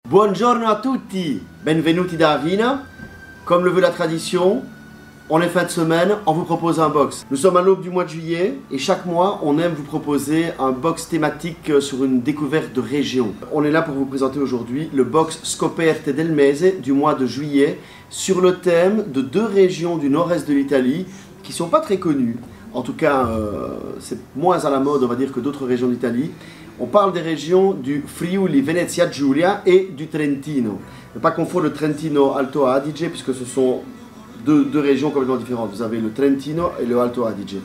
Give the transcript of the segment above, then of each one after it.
Buongiorno a tutti, benvenuti da Avina. Comme le veut la tradition, on est fin de semaine, on vous propose un box. Nous sommes à l'aube du mois de juillet et chaque mois, on aime vous proposer un box thématique sur une découverte de région. On est là pour vous présenter aujourd'hui le box Scoperte del Mese du mois de juillet sur le thème de deux régions du nord-est de l'Italie qui ne sont pas très connues. En tout cas, c'est moins à la mode, on va dire, que d'autres régions d'Italie. On parle des régions du Friuli, Venezia Giulia et du Trentino. Ne pas confondre le Trentino Alto Adige puisque ce sont deux régions complètement différentes. Vous avez le Trentino et le Alto Adige.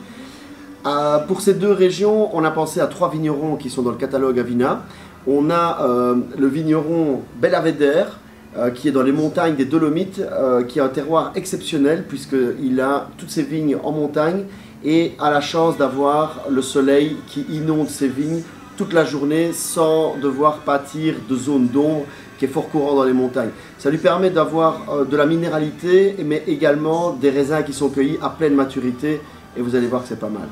Pour ces deux régions, on a pensé à trois vignerons qui sont dans le catalogue Avina. On a le vigneron Bellaveder, qui est dans les montagnes des Dolomites, qui a un terroir exceptionnel puisqu'il a toutes ses vignes en montagne et a la chance d'avoir le soleil qui inonde ses vignes toute la journée sans devoir pâtir de zones d'ombre qui est fort courant dans les montagnes. Ça lui permet d'avoir de la minéralité mais également des raisins qui sont cueillis à pleine maturité et vous allez voir que c'est pas mal.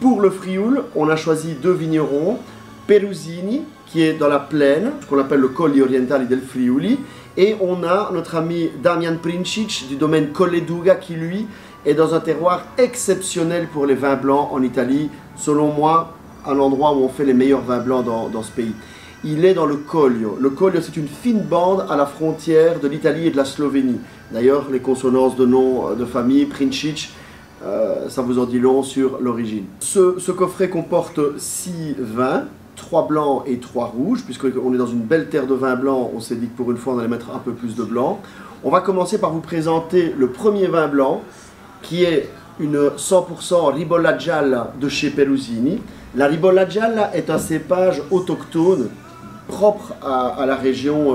Pour le Frioul, on a choisi deux vignerons, Perusini qui est dans la plaine, ce qu'on appelle le Colli Orientali del Friuli, et on a notre ami Damian Princic du domaine Colleduga qui lui est dans un terroir exceptionnel pour les vins blancs en Italie, selon moi un endroit où on fait les meilleurs vins blancs dans ce pays. Il est dans le Collio. Le Collio, c'est une fine bande à la frontière de l'Italie et de la Slovénie. D'ailleurs, les consonances de nom de famille, Princic, ça vous en dit long sur l'origine. Ce coffret comporte 6 vins, 3 blancs et 3 rouges, puisqu'on est dans une belle terre de vin blanc, on s'est dit que pour une fois, on allait mettre un peu plus de blanc. On va commencer par vous présenter le premier vin blanc, qui est une 100% Ribolla Gialla de chez Perusini. La Ribolla Gialla est un cépage autochtone propre à la région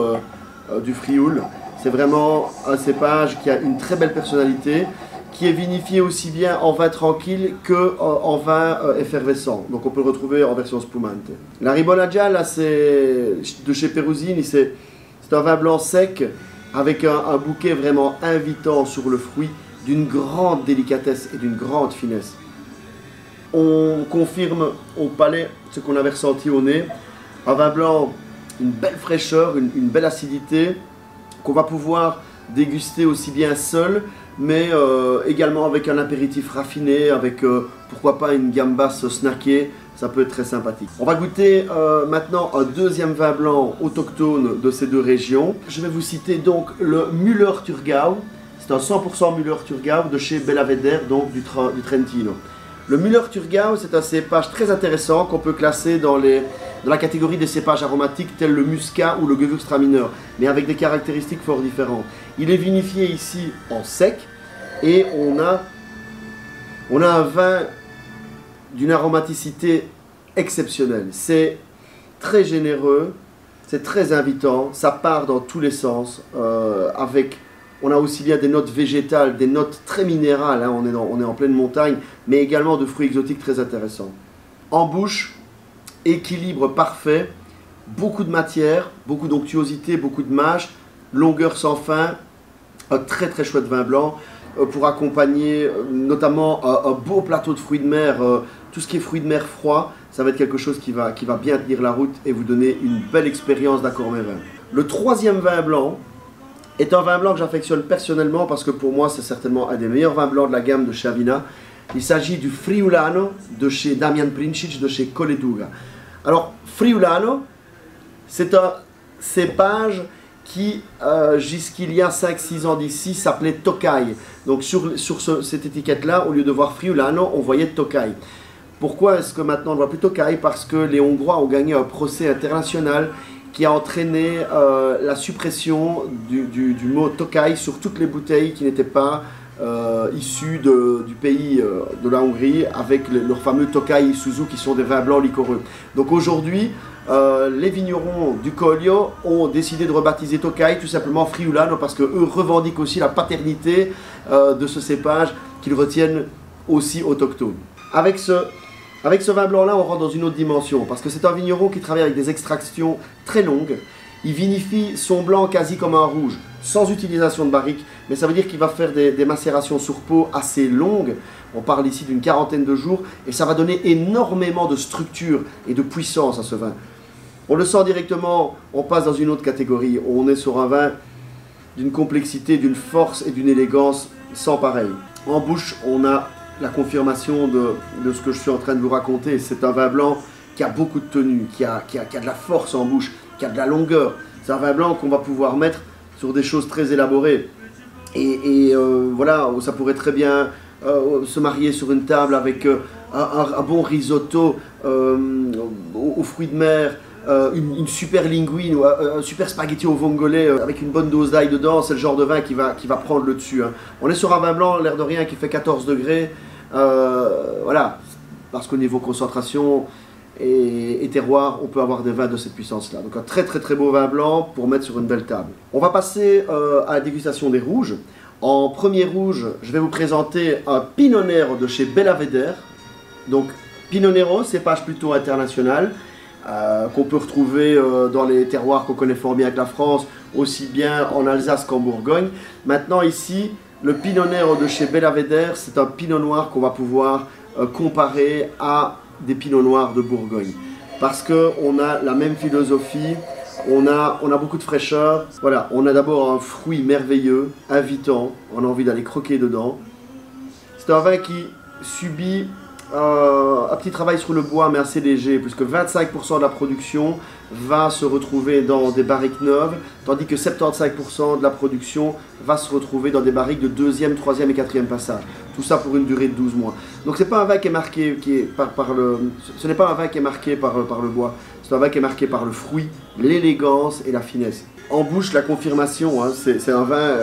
du Frioul. C'est vraiment un cépage qui a une très belle personnalité, qui est vinifié aussi bien en vin tranquille qu'en vin effervescent. Donc on peut le retrouver en version spumante. La Ribolla Gialla de chez Perusini, c'est un vin blanc sec avec un bouquet vraiment invitant sur le fruit, d'une grande délicatesse et d'une grande finesse. On confirme au palais ce qu'on avait ressenti au nez. Un vin blanc, une belle fraîcheur, une belle acidité qu'on va pouvoir déguster aussi bien seul, mais également avec un apéritif raffiné, avec pourquoi pas une gambas snackée, ça peut être très sympathique. On va goûter maintenant un deuxième vin blanc autochtone de ces deux régions. Je vais vous citer donc le Müller-Thurgau. C'est un 100% Müller-Thurgau de chez Bellaveder, donc du Trentino. Le Müller-Thurgau, c'est un cépage très intéressant qu'on peut classer dans la catégorie des cépages aromatiques tels le muscat ou le Gewürztraminer, mais avec des caractéristiques fort différentes. Il est vinifié ici en sec et on a un vin d'une aromaticité exceptionnelle. C'est très généreux, c'est très invitant, ça part dans tous les sens on a aussi bien des notes végétales, des notes très minérales, hein, on est en pleine montagne, mais également de fruits exotiques très intéressants. En bouche, équilibre parfait, beaucoup de matière, beaucoup d'onctuosité, beaucoup de mâche, longueur sans fin, un très très chouette vin blanc pour accompagner notamment un beau plateau de fruits de mer, tout ce qui est fruits de mer froids, ça va être quelque chose qui va bien tenir la route et vous donner une belle expérience d'accord mes vins. Le troisième vin blanc est un vin blanc que j'affectionne personnellement parce que pour moi c'est certainement un des meilleurs vins blancs de la gamme de chez Avina. Il s'agit du Friulano de chez Damian Princic de chez Colleduga. Alors Friulano, c'est un cépage qui jusqu'il y a 5-6 ans d'ici s'appelait Tokai. Donc sur cette étiquette là, au lieu de voir Friulano, on voyait Tokai. Pourquoi est-ce que maintenant on ne voit plus Tokai? Parce que les Hongrois ont gagné un procès international qui a entraîné la suppression du mot Tokai sur toutes les bouteilles qui n'étaient pas issues du pays de la Hongrie, avec leurs fameux Tokai Isuzu qui sont des vins blancs liquoreux. Donc aujourd'hui, les vignerons du Collio ont décidé de rebaptiser Tokai tout simplement Friulano parce qu'eux revendiquent aussi la paternité de ce cépage qu'ils retiennent aussi autochtone. Avec ce vin blanc-là, on rentre dans une autre dimension, parce que c'est un vigneron qui travaille avec des extractions très longues. Il vinifie son blanc quasi comme un rouge, sans utilisation de barrique, mais ça veut dire qu'il va faire des macérations sur peau assez longues. On parle ici d'une 40aine de jours, et ça va donner énormément de structure et de puissance à ce vin. On le sent directement, on passe dans une autre catégorie. On est sur un vin d'une complexité, d'une force et d'une élégance sans pareil. En bouche, on a la confirmation de ce que je suis en train de vous raconter. C'est un vin blanc qui a beaucoup de tenue, qui a de la force en bouche, qui a de la longueur. C'est un vin blanc qu'on va pouvoir mettre sur des choses très élaborées. Et voilà, ça pourrait très bien se marier sur une table avec un bon risotto aux fruits de mer, une super linguine ou un super spaghetti au vongole avec une bonne dose d'ail dedans. C'est le genre de vin qui va prendre le dessus. Hein. On est sur un vin blanc, l'air de rien, qui fait 14 degrés. Voilà, parce qu'au niveau concentration et terroir, on peut avoir des vins de cette puissance-là. Donc un très beau vin blanc pour mettre sur une belle table. On va passer à la dégustation des rouges. En premier rouge, je vais vous présenter un Pinot Nero de chez Bellaveder. Donc Pinot Nero, cépage plutôt international, qu'on peut retrouver dans les terroirs qu'on connaît fort bien avec la France, aussi bien en Alsace qu'en Bourgogne. Maintenant ici, le Pinot Nero de chez Bellaveder, c'est un Pinot Noir qu'on va pouvoir comparer à des Pinots Noirs de Bourgogne. Parce qu'on a la même philosophie, on a beaucoup de fraîcheur. Voilà, on a d'abord un fruit merveilleux, invitant, on a envie d'aller croquer dedans. C'est un vin qui subit un petit travail sur le bois, mais assez léger, puisque 25% de la production va se retrouver dans des barriques neuves, tandis que 75% de la production va se retrouver dans des barriques de 2e, 3e et 4e passage. Tout ça pour une durée de 12 mois. Donc c'est pas un vin qui est marqué ce n'est pas un vin qui est marqué par le bois, c'est un vin qui est marqué par le fruit, l'élégance et la finesse. En bouche, la confirmation, hein, c'est un vin,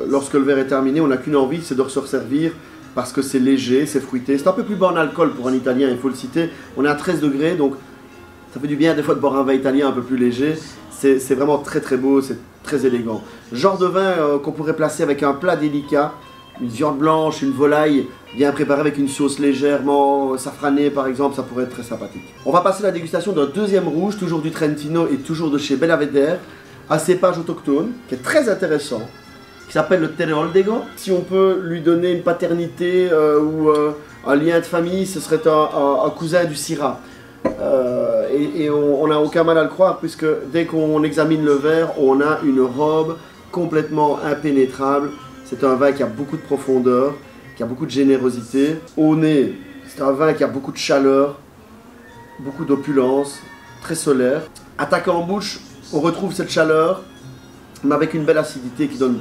lorsque le verre est terminé, on n'a qu'une envie, c'est de se resservir, parce que c'est léger, c'est fruité. C'est un peu plus bas en alcool pour un italien, il faut le citer. On est à 13 degrés, donc ça fait du bien des fois de boire un vin italien un peu plus léger. C'est vraiment très beau, c'est très élégant. Genre de vin qu'on pourrait placer avec un plat délicat, une viande blanche, une volaille bien préparée avec une sauce légèrement safranée par exemple, ça pourrait être très sympathique. On va passer à la dégustation d'un deuxième rouge, toujours du Trentino et toujours de chez Bellaveder, un cépage autochtone qui est très intéressant, qui s'appelle le Teroldego. Si on peut lui donner une paternité ou un lien de famille, ce serait un cousin du Syrah. Et on n'a aucun mal à le croire, puisque dès qu'on examine le verre, on a une robe complètement impénétrable. C'est un vin qui a beaucoup de profondeur, qui a beaucoup de générosité. Au nez, c'est un vin qui a beaucoup de chaleur, beaucoup d'opulence, très solaire. Attaqué en bouche, on retrouve cette chaleur, mais avec une belle acidité qui donne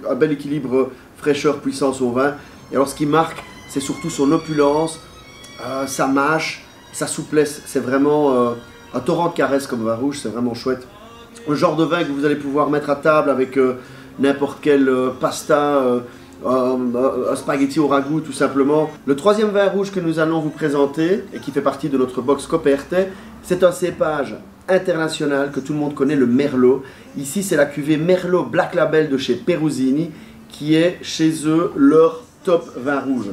un bel équilibre fraîcheur-puissance au vin. Et alors ce qui marque, c'est surtout son opulence, sa mâche, sa souplesse. C'est vraiment un torrent de caresse comme vin rouge, c'est vraiment chouette. Le genre de vin que vous allez pouvoir mettre à table avec n'importe quelle pasta, un spaghetti au ragoût tout simplement. Le troisième vin rouge que nous allons vous présenter, et qui fait partie de notre box Coperte, c'est un cépage international que tout le monde connaît, le Merlot. Ici, c'est la cuvée Merlot Black Label de chez Perusini, qui est chez eux leur top vin rouge.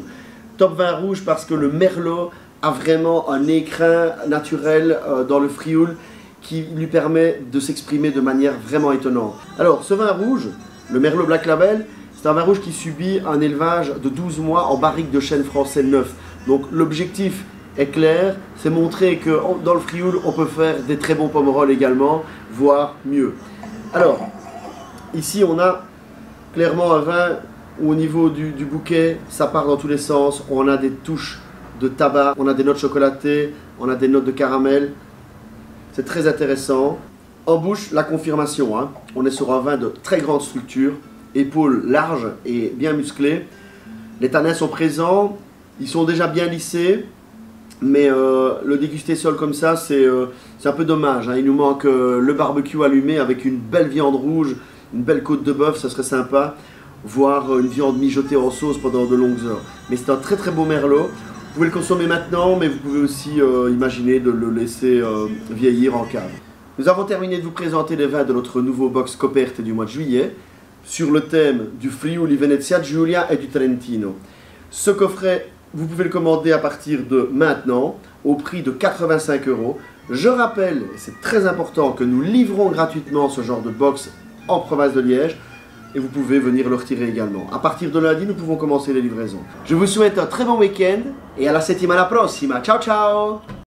Top vin rouge parce que le Merlot a vraiment un écrin naturel dans le frioul qui lui permet de s'exprimer de manière vraiment étonnante. Alors, ce vin rouge, le Merlot Black Label, c'est un vin rouge qui subit un élevage de 12 mois en barrique de chêne français neuf. Donc l'objectif est clair, c'est montrer que dans le frioul, on peut faire des très bons pomerolles également, voire mieux. Alors, ici on a clairement un vin où au niveau du bouquet, ça part dans tous les sens. On a des touches de tabac, on a des notes chocolatées, on a des notes de caramel. C'est très intéressant. En bouche, la confirmation, hein. On est sur un vin de très grande structure, épaules larges et bien musclées. Les tanins sont présents, ils sont déjà bien lissés. Mais le déguster seul comme ça, c'est un peu dommage, hein. Il nous manque le barbecue allumé avec une belle viande rouge, une belle côte de bœuf, ça serait sympa. Voire une viande mijotée en sauce pendant de longues heures. Mais c'est un très beau Merlot. Vous pouvez le consommer maintenant, mais vous pouvez aussi imaginer de le laisser vieillir en cave. Nous avons terminé de vous présenter les vins de notre nouveau box Coperte du mois de juillet, sur le thème du Friuli Venezia Giulia et du Trentino. Ce coffret, vous pouvez le commander à partir de maintenant, au prix de 85 €. Je rappelle, et c'est très important, que nous livrons gratuitement ce genre de box en province de Liège, et vous pouvez venir le retirer également. À partir de lundi, nous pouvons commencer les livraisons. Je vous souhaite un très bon week-end, et à la settimana prossima. Ciao ciao!